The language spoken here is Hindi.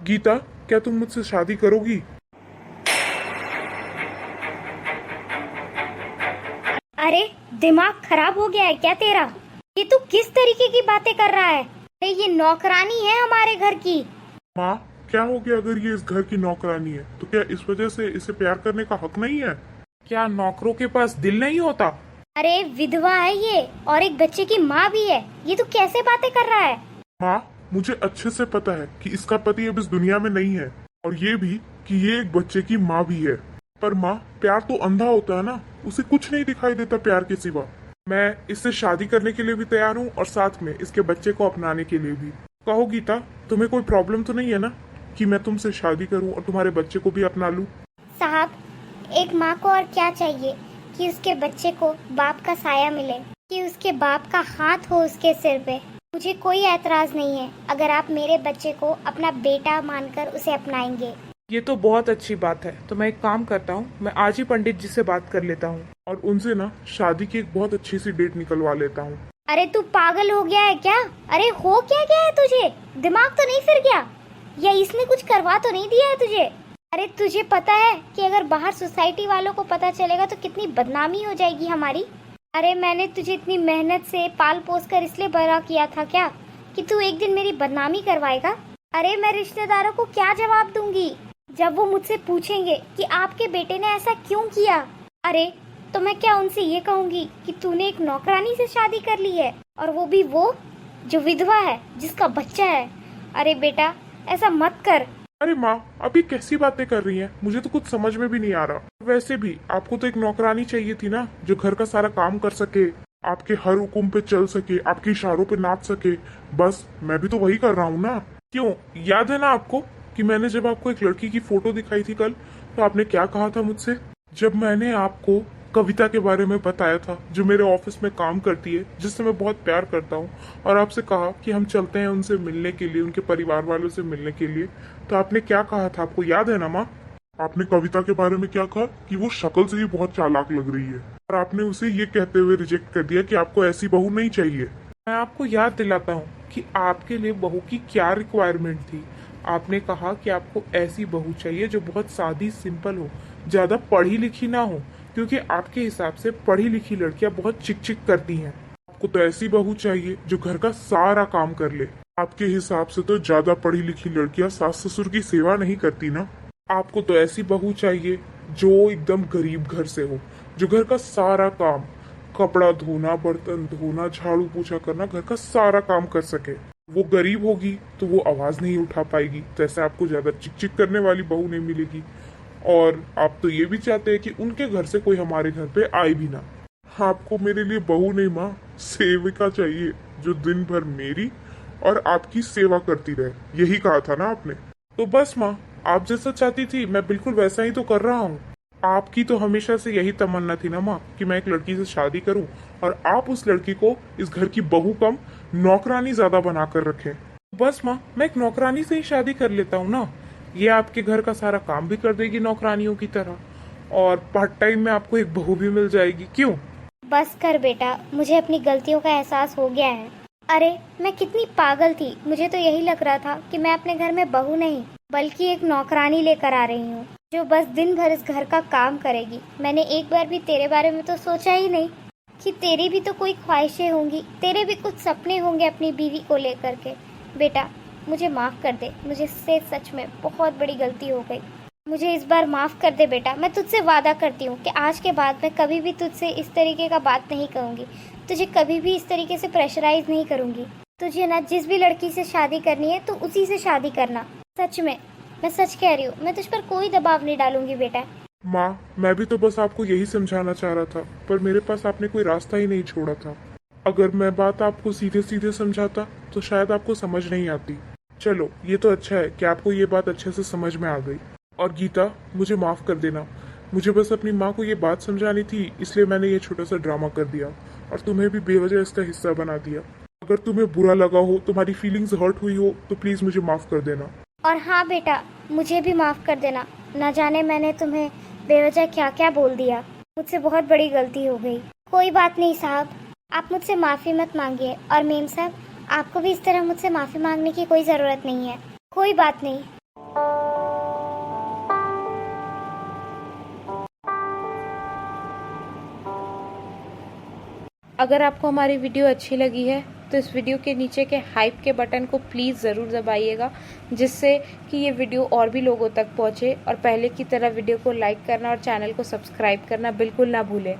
गीता, क्या तुम मुझसे शादी करोगी? अरे, दिमाग खराब हो गया है क्या तेरा? ये तू किस तरीके की बातें कर रहा है? अरे ये नौकरानी है हमारे घर की। माँ, क्या हो गया अगर ये इस घर की नौकरानी है तो क्या इस वजह से इसे प्यार करने का हक नहीं है? क्या नौकरों के पास दिल नहीं होता? अरे विधवा है ये, और एक बच्चे की माँ भी है। ये तू कैसे बातें कर रहा है? माँ, मुझे अच्छे से पता है कि इसका पति अब इस दुनिया में नहीं है, और ये भी कि ये एक बच्चे की माँ भी है। पर माँ, प्यार तो अंधा होता है ना, उसे कुछ नहीं दिखाई देता प्यार के सिवा। मैं इससे शादी करने के लिए भी तैयार हूँ और साथ में इसके बच्चे को अपनाने के लिए भी। कहो गीता, तुम्हें कोई प्रॉब्लम तो नहीं है ना कि मैं तुमसे शादी करूँ और तुम्हारे बच्चे को भी अपना लूँ? साहब, एक माँ को और क्या चाहिए कि उसके बच्चे को बाप का साया मिले, कि उसके बाप का हाथ हो उसके सिर पे। मुझे कोई ऐतराज नहीं है अगर आप मेरे बच्चे को अपना बेटा मानकर उसे अपनाएंगे। ये तो बहुत अच्छी बात है। तो मैं एक काम करता हूँ, मैं आज ही पंडित जी से बात कर लेता हूँ। और उनसे ना शादी की एक बहुत अच्छी सी डेट निकलवा लेता हूँ। अरे तू पागल हो गया है क्या? अरे हो क्या गया है तुझे? दिमाग तो नहीं फिर गया? या इसने कुछ करवा तो नहीं दिया है तुझे? अरे तुझे पता है कि अगर बाहर सोसाइटी वालों को पता चलेगा तो कितनी बदनामी हो जाएगी हमारी। अरे मैंने तुझे इतनी मेहनत से पाल पोस कर इसलिए बड़ा किया था क्या कि तू एक दिन मेरी बदनामी करवाएगा? अरे मैं रिश्तेदारों को क्या जवाब दूंगी जब वो मुझसे पूछेंगे कि आपके बेटे ने ऐसा क्यों किया? अरे तो मैं क्या उनसे ये कहूंगी कि तूने एक नौकरानी से शादी कर ली है, और वो भी वो जो विधवा है, जिसका बच्चा है। अरे बेटा, ऐसा मत कर। अरे माँ, अभी कैसी बातें कर रही हैं? मुझे तो कुछ समझ में भी नहीं आ रहा। वैसे भी आपको तो एक नौकरानी चाहिए थी ना, जो घर का सारा काम कर सके, आपके हर हुक्म पे चल सके, आपके इशारों पे नाच सके। बस मैं भी तो वही कर रहा हूँ ना। क्यों, याद है ना आपको कि मैंने जब आपको एक लड़की की फोटो दिखाई थी कल, तो आपने क्या कहा था मुझसे? जब मैंने आपको कविता के बारे में बताया था, जो मेरे ऑफिस में काम करती है, जिससे मैं बहुत प्यार करता हूँ, और आपसे कहा कि हम चलते हैं उनसे मिलने के लिए, उनके परिवार वालों से मिलने के लिए, तो आपने क्या कहा था? आपको याद है ना माँ? आपने कविता के बारे में क्या कहा कि वो शक्ल से ही बहुत चालाक लग रही है, और आपने उसे ये कहते हुए रिजेक्ट कर दिया कि आपको ऐसी बहू नहीं चाहिए। मैं आपको याद दिलाता हूँ कि आपके लिए बहू की क्या रिक्वायरमेंट थी। आपने कहा कि आपको ऐसी बहू चाहिए जो बहुत सादी सिंपल हो, ज्यादा पढ़ी लिखी ना हो, क्योंकि आपके हिसाब से पढ़ी लिखी लड़कियां बहुत चिक चिक करती हैं। आपको तो ऐसी बहू चाहिए जो घर का सारा काम कर ले। आपके हिसाब से तो ज्यादा पढ़ी लिखी लड़कियां सास ससुर की सेवा नहीं करती ना। आपको तो ऐसी बहू चाहिए जो एकदम गरीब घर से हो, जो घर का सारा काम, कपड़ा धोना, बर्तन धोना, झाड़ू पोछा करना, घर का सारा काम कर सके। वो गरीब होगी तो वो आवाज नहीं उठा पाएगी, तो ऐसे आपको ज्यादा चिक चिक करने वाली बहू नहीं मिलेगी। और आप तो ये भी चाहते हैं कि उनके घर से कोई हमारे घर पे आए भी ना। आपको मेरे लिए बहू नहीं माँ, सेविका चाहिए, जो दिन भर मेरी और आपकी सेवा करती रहे। यही कहा था ना आपने? तो बस माँ, आप जैसा चाहती थी मैं बिल्कुल वैसा ही तो कर रहा हूँ। आपकी तो हमेशा से यही तमन्ना थी ना माँ कि मैं एक लड़की से शादी करूँ, और आप उस लड़की को इस घर की बहू कम नौकरानी ज्यादा बना कर रखें। बस माँ, मैं एक नौकरानी से ही शादी कर लेता हूँ ना। ये आपके घर का सारा काम भी कर देगी नौकरानियों की तरह, और पार्ट टाइम में आपको एक बहू भी मिल जाएगी। क्यों? बस कर बेटा, मुझे अपनी गलतियों का एहसास हो गया है। अरे मैं कितनी पागल थी, मुझे तो यही लग रहा था कि मैं अपने घर में बहू नहीं बल्कि एक नौकरानी लेकर आ रही हूँ, जो बस दिन भर इस घर का काम करेगी। मैंने एक बार भी तेरे बारे में तो सोचा ही नहीं कि तेरी भी तो कोई ख्वाहिशें होंगी, तेरे भी कुछ सपने होंगे अपनी बीवी को लेकर के। बेटा मुझे माफ कर दे, मुझे से सच में बहुत बड़ी गलती हो गई। मुझे इस बार माफ कर दे बेटा। मैं तुझसे वादा करती हूँ कि आज के बाद मैं कभी भी तुझसे इस तरीके का बात नहीं कहूँगी, तुझे कभी भी इस तरीके से प्रेशराइज नहीं करूँगी। तुझे ना जिस भी लड़की से शादी करनी है तो उसी से शादी करना। सच में, मैं सच कह रही हूँ, मैं तुझ पर कोई दबाव नहीं डालूंगी बेटा। माँ, मैं भी तो बस आपको यही समझाना चाह रहा था, पर मेरे पास आपने कोई रास्ता ही नहीं छोड़ा था। अगर मैं बात आपको सीधे सीधे समझाता तो शायद आपको समझ नहीं आती। चलो, ये तो अच्छा है कि आपको ये बात अच्छे से समझ में आ गई। और गीता, मुझे माफ कर देना। मुझे बस अपनी माँ को ये बात समझानी थी, इसलिए मैंने ये छोटा सा ड्रामा कर दिया और तुम्हें भी बेवजह इसका हिस्सा बना दिया। अगर तुम्हें बुरा लगा हो, तुम्हारी फीलिंग्स हर्ट हुई हो, तो प्लीज मुझे माफ कर देना। और हाँ बेटा, मुझे भी माफ कर देना। न जाने मैंने तुम्हें बेवजह क्या क्या बोल दिया, मुझसे बहुत बड़ी गलती हो गई। कोई बात नहीं साहब, आप मुझसे माफी मत मांगिए। और मेम साहब, आपको भी इस तरह मुझसे माफी मांगने की कोई जरूरत नहीं है। कोई बात नहीं। अगर आपको हमारी वीडियो अच्छी लगी है तो इस वीडियो के नीचे के हाइप के बटन को प्लीज़ ज़रूर दबाइएगा, जिससे कि ये वीडियो और भी लोगों तक पहुँचे। और पहले की तरह वीडियो को लाइक करना और चैनल को सब्सक्राइब करना बिल्कुल ना भूलें।